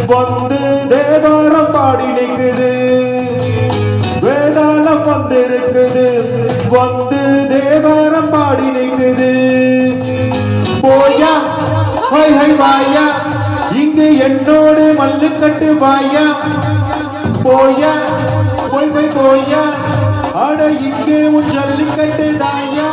வந்து தேவாரம் பாடி நிக்குது வேதாளம் வந்திருக்குது வந்து தேவாரம் பாடி நிக்குது போயா ஹை ஹை வாயா இங்கு என்னோடு மல்லுக்கட்டு வாயா போயா போய் போய் போயா அட இங்கே உன் ஜல்லிக்கட்டு தாயா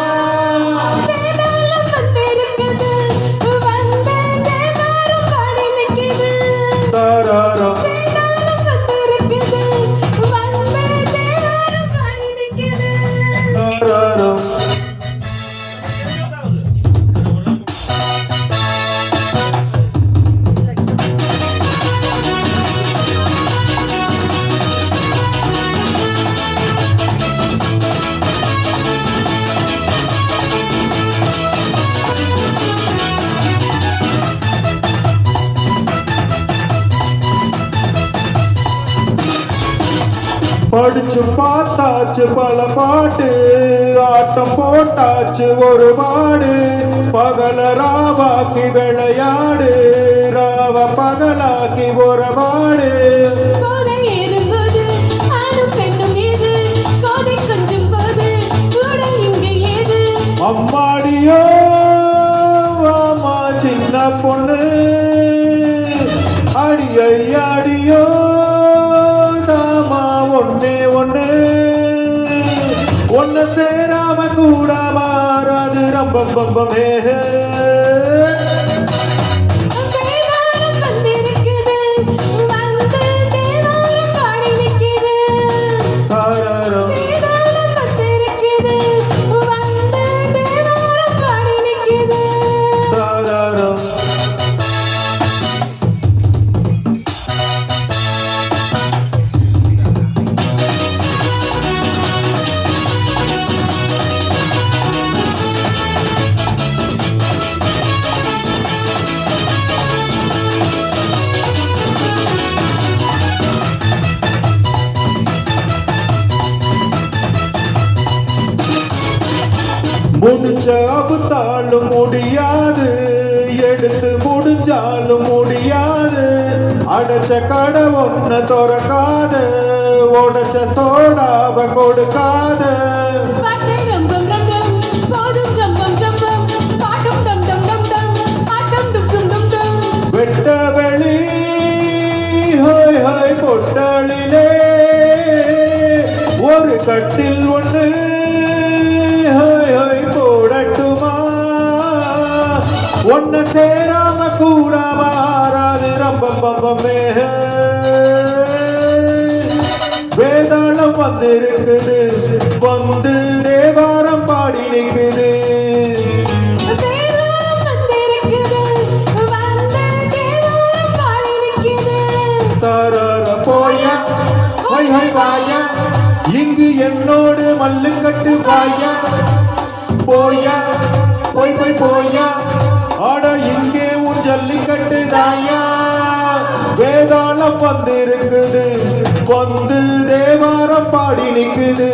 படிச்சு பார்த்தாச்சு பல பாட்டு ஆட்டம் போட்டாச்சு ஒரு பாடு பகல ராவாக்கி விளையாடு ராவ பகலாக்கி ஒரு பாடு அம்மாடியோ வாமா சின்ன பொண்ணு அடியடியோ ஒன்னே ஒண்ணு ஒன்னு சேராம கூட மாறாது ரொம்ப பம்பமே முடிச்ச அவுத்தாலும் முடியாது எடுத்து முடிஞ்சாலும் முடியாது அடைச்ச கடை ஒண்ணு திறக்காது உடைச்ச சோடாவ கொடுக்காது வெட்ட வெளி ஹோய் ஹோய் பொட்டலிலே ஒரு கட்டில் ஒண்ணு போடட்டுமா ஒன்ன சேராம கூட மாறாது ரொம்ப பம்பமே வேதாளம் வந்திருக்குது வந்து தேவாரம் பாடி நிக்குது தரர போயா ஹை ஹை வாயா இங்கு என்னோடு மல்லுக்கட்டு வாயா போயா போய் போய் போயா ஆட இங்கே உன் ஜல்லிக்கட்டு தாயா வேதாளம் வந்திருக்குது வந்து தேவாரம் பாடி நிக்குது